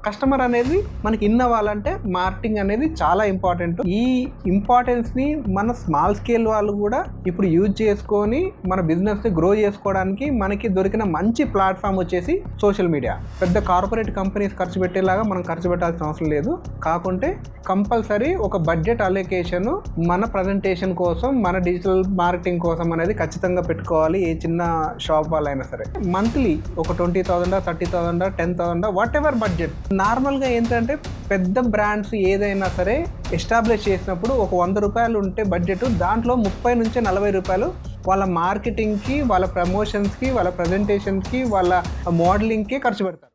Customer అనేది మనకి in అవ్వాలంటే మార్కెటింగ్ అనేది చాలా ఇంపార్టెంట్. ఈ ఇంపార్టెన్స్ ని మన స్మాల్ స్కేల్ వాళ్ళు కూడా ఇప్పుడు యూజ్ చేసుకొని మన బిజినెస్ ని గ్రో చేసుకోవడానికి మనకి దొరికిన మంచి ప్లాట్ఫామ్ వచ్చేసి సోషల్ మీడియా. పెద్ద కార్పొరేట్ కంపెనీస్ ఖర్చు పెట్టేలాగా మనం ఖర్చు పెట్టాల్సిన అవసరం లేదు. కాకుంటే కంపల్సరీ ఒక బడ్జెట్ అలొకేషన్ మన ప్రజెంటేషన్ కోసం, మన డిజిటల్ మార్కెటింగ్ కోసం అనేది ఖచ్చితంగా పెట్టుకోవాలి. ఏ చిన్న షాప్ వాళ్ళైనా సరే మంత్లీ ఒక 20,000 30,000 10,000 వాట్ ఎవర్ బడ్జెట్. నార్మల్గా ఏంటంటే పెద్ద బ్రాండ్స్ ఏదైనా సరే ఎస్టాబ్లిష్ చేసినప్పుడు ఒక 100 రూపాయలు ఉంటే బడ్జెట్, దాంట్లో 30 నుంచి 40 రూపాయలు వాళ్ళ మార్కెటింగ్కి, వాళ్ళ ప్రమోషన్స్కి, వాళ్ళ ప్రజెంటేషన్స్కి, వాళ్ళ మోడలింగ్కి ఖర్చు పెడతారు.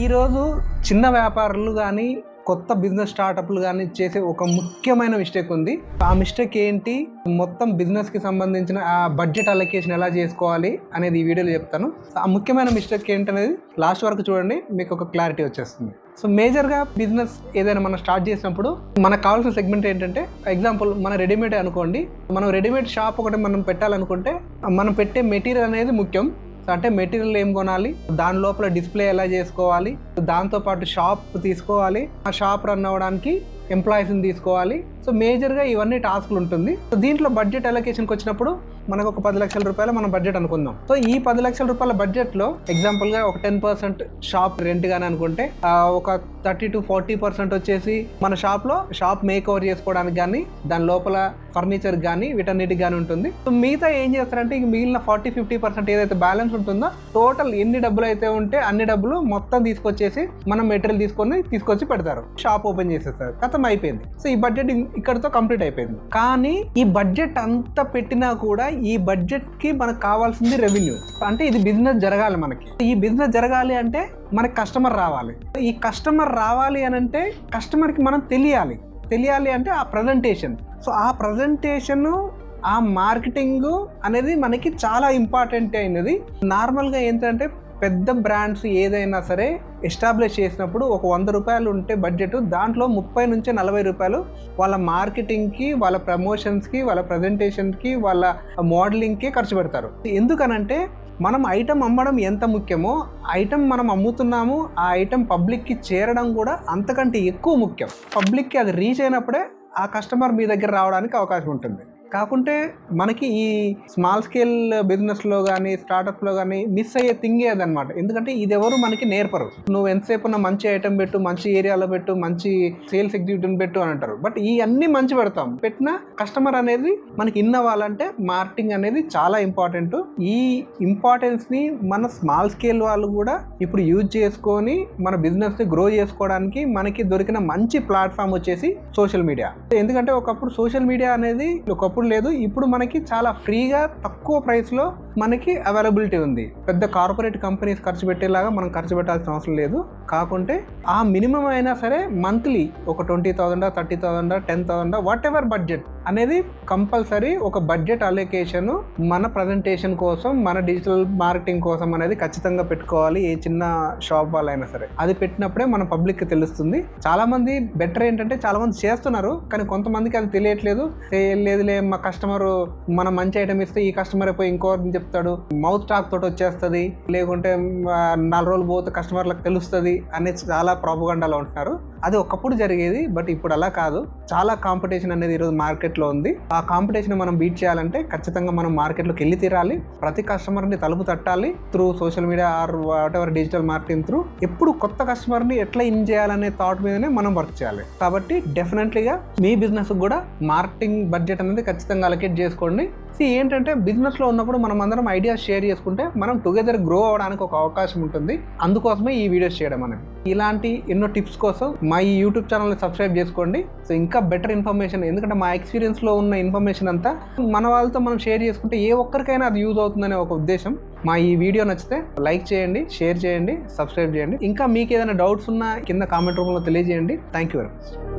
ఈరోజు చిన్న వ్యాపారులు కానీ కొత్త బిజినెస్ స్టార్టప్లు కానీ చేసే ఒక ముఖ్యమైన మిస్టేక్ ఉంది. ఆ మిస్టేక్ ఏంటి, మొత్తం బిజినెస్కి సంబంధించిన ఆ బడ్జెట్ అలొకేషన్ ఎలా చేసుకోవాలి అనేది ఈ వీడియోలో చెప్తాను. ఆ ముఖ్యమైన మిస్టేక్ ఏంటనేది లాస్ట్ వరకు చూడండి, మీకు ఒక క్లారిటీ వచ్చేస్తుంది. సో మేజర్గా బిజినెస్ ఏదైనా మనం స్టార్ట్ చేసినప్పుడు మనకు కావాల్సిన సెగ్మెంట్ ఏంటంటే, ఎగ్జాంపుల్ మన రెడీమేడ్ అనుకోండి. మనం రెడీమేడ్ షాప్ ఒకటి మనం పెట్టాలనుకుంటే మనం పెట్టే మెటీరియల్ అనేది ముఖ్యం. అంటే మెటీరియల్ ఏం కొనాలి, దాని లోపల డిస్ప్లే ఎలా చేసుకోవాలి, దాంతోపాటు షాప్ తీసుకోవాలి, ఆ షాప్ రన్ అవ్వడానికి ఎంప్లాయీస్ని తీసుకోవాలి. సో మేజర్గా ఇవన్నీ టాస్క్లు ఉంటుంది. సో దీంట్లో బడ్జెట్ అలొకేషన్కి వచ్చినప్పుడు మనకు ఒక 10 లక్షల రూపాయలు మనం బడ్జెట్ అనుకుందాం. సో ఈ 10 లక్షల రూపాయల బడ్జెట్లో ఎగ్జాంపుల్గా ఒక 10% షాప్ రెంట్ కానీ అనుకుంటే, ఒక 30 to 40% వచ్చేసి మన షాప్ మేక్ ఓవర్ చేసుకోవడానికి కానీ, దాని లోపల ఫర్నిచర్ కానీ, వీటన్నిటికి కానీ ఉంటుంది. సో మిగతా ఏం చేస్తారంటే, ఇక మిగిలిన 40-50% ఏదైతే బ్యాలెన్స్ ఉంటుందో, టోటల్ ఎన్ని డబ్బులు అయితే ఉంటే అన్ని డబ్బులు మొత్తం తీసుకొచ్చేసి మనం మెటీరియల్ తీసుకొచ్చి పెడతారు, షాప్ ఓపెన్ చేసేస్తారు, ఖతం అయిపోయింది. సో ఈ బడ్జెట్ ఇక్కడతో కంప్లీట్ అయిపోయింది. కానీ ఈ బడ్జెట్ అంతా పెట్టినా కూడా ఈ బడ్జెట్ కి మనకు కావాల్సింది రెవెన్యూ. అంటే ఇది బిజినెస్ జరగాలి. మనకి ఈ బిజినెస్ జరగాలి అంటే మనకి కస్టమర్ రావాలి. ఈ కస్టమర్ రావాలి అని అంటే కస్టమర్కి మనం తెలియాలి అంటే ఆ ప్రజెంటేషన్. సో ఆ ప్రజెంటేషన్, ఆ మార్కెటింగ్ అనేది మనకి చాలా ఇంపార్టెంట్ అయినది. నార్మల్గా ఏంటంటే పెద్ద బ్రాండ్స్ ఏదైనా సరే ఎస్టాబ్లిష్ చేసినప్పుడు ఒక 100 రూపాయలు ఉంటే బడ్జెట్, దాంట్లో 30 నుంచి 40 రూపాయలు వాళ్ళ మార్కెటింగ్కి, వాళ్ళ ప్రమోషన్స్కి, వాళ్ళ ప్రజెంటేషన్కి, వాళ్ళ మోడలింగ్కి ఖర్చు పెడతారు. ఎందుకనంటే మనం ఐటమ్ అమ్మడం ఎంత ముఖ్యమో, ఐటమ్ మనం అమ్ముతున్నాము, ఆ ఐటమ్ పబ్లిక్కి చేరడం కూడా అంతకంటే ఎక్కువ ముఖ్యం. పబ్లిక్కి అది రీచ్ అయినప్పుడే ఆ కస్టమర్ మీ దగ్గర రావడానికి అవకాశం ఉంటుంది. కాకుంటే మనకి ఈ స్మాల్ స్కేల్ బిజినెస్లో కానీ స్టార్టప్లో కానీ మిస్ అయ్యే థింగ్ ఏదన్నమాట. ఎందుకంటే ఇది ఎవరు మనకి నేర్పరు. నువ్వు ఎంతసేపు ఉన్న మంచి ఐటమ్ పెట్టు, మంచి ఏరియాలో పెట్టు, మంచి సేల్స్ ఎగ్జిక్యూటివ్ని పెట్టు అని అంటారు. బట్ ఈ అన్ని మంచి పెడతాం, పెట్టిన కస్టమర్ అనేది మనకి ఇన్ అవ్వాలంటే మార్కెటింగ్ అనేది చాలా ఇంపార్టెంట్. ఈ ఇంపార్టెన్స్ని మన స్మాల్ స్కేల్ వాళ్ళు కూడా ఇప్పుడు యూజ్ చేసుకొని మన బిజినెస్ని గ్రో చేసుకోవడానికి మనకి దొరికిన మంచి ప్లాట్ఫామ్ వచ్చేసి సోషల్ మీడియా. ఎందుకంటే ఒకప్పుడు సోషల్ మీడియా అనేది లేదు, ఇప్పుడు మనకి చాలా ఫ్రీగా తక్కువ ప్రైస్లో మనకి అవైలబిలిటీ ఉంది. పెద్ద కార్పొరేట్ కంపెనీస్ ఖర్చు పెట్టేలాగా మనం ఖర్చు పెట్టాల్సిన అవసరం లేదు. కాకుంటే ఆ మినిమం అయినా సరే మంత్లీ ఒక 20,000 30,000 10,000 వాట్ ఎవర్ బడ్జెట్ అనేది కంపల్సరీ ఒక బడ్జెట్ అలొకేషన్ మన ప్రజెంటేషన్ కోసం, మన డిజిటల్ మార్కెటింగ్ కోసం అనేది ఖచ్చితంగా పెట్టుకోవాలి. ఏ చిన్న షాప్ వాళ్ళైనా సరే అది పెట్టినప్పుడే మన పబ్లిక్కి తెలుస్తుంది. చాలా మంది బెటర్ ఏంటంటే చాలా మంది చేస్తున్నారు, కానీ కొంతమందికి అది తెలియట్లేదు. లేదులే, మా కస్టమర్ మనం మంచి ఐటమ్ ఇస్తే ఈ కస్టమర్ పోయి ఇంకోటి చెప్తాడు, మౌత్ టాక్ తోటి వచ్చేస్తుంది, లేకుంటే 4 రోజులు పోతే కస్టమర్లకు తెలుస్తుంది అనేది చాలా ప్రాపగండాలో ఉంటున్నారు. అది ఒకప్పుడు జరిగేది, బట్ ఇప్పుడు అలా కాదు. చాలా కాంపిటీషన్ అనేది ఈరోజు మార్కెట్లో ఉంది. ఆ కాంపిటీషన్ మనం బీట్ చేయాలంటే ఖచ్చితంగా మనం మార్కెట్లోకి వెళ్ళి తీరాలి. ప్రతి కస్టమర్ని తలుపు తట్టాలి through social media or whatever digital marketing through. ఎప్పుడు కొత్త కస్టమర్ని ఎట్లా ఇన్ చేయాలనే థాట్ మీదనే మనం వర్క్ చేయాలి. కాబట్టి డెఫినెట్లీగా మీ బిజినెస్ కూడా మార్కెటింగ్ బడ్జెట్ అనేది ఖచ్చితంగా అలొకేట్ చేసుకోండి. ఏంటంటే బిజినెస్లో ఉన్నప్పుడు మనం అందరం ఐడియాస్ షేర్ చేసుకుంటే మనం టుగెదర్ గ్రో అవడానికి ఒక అవకాశం ఉంటుంది. అందుకోసమే ఈ వీడియోస్ చేయడం అనేది. ఇలాంటి ఎన్నో టిప్స్ కోసం మా ఈ యూట్యూబ్ ఛానల్ని సబ్స్క్రైబ్ చేసుకోండి. సో ఇంకా బెటర్ ఇన్ఫర్మేషన్, ఎందుకంటే మా ఎక్స్పీరియన్స్లో ఉన్న ఇన్ఫర్మేషన్ అంతా మన వాళ్ళతో మనం షేర్ చేసుకుంటే ఏ ఒక్కరికైనా అది యూజ్ అవుతుందనే ఒక ఉద్దేశం. మా ఈ వీడియో నచ్చితే లైక్ చేయండి, షేర్ చేయండి, సబ్స్క్రైబ్ చేయండి. ఇంకా మీకు ఏదైనా డౌట్స్ ఉన్నా కింద కామెంట్ రూపంలో తెలియజేయండి. Thank you very much.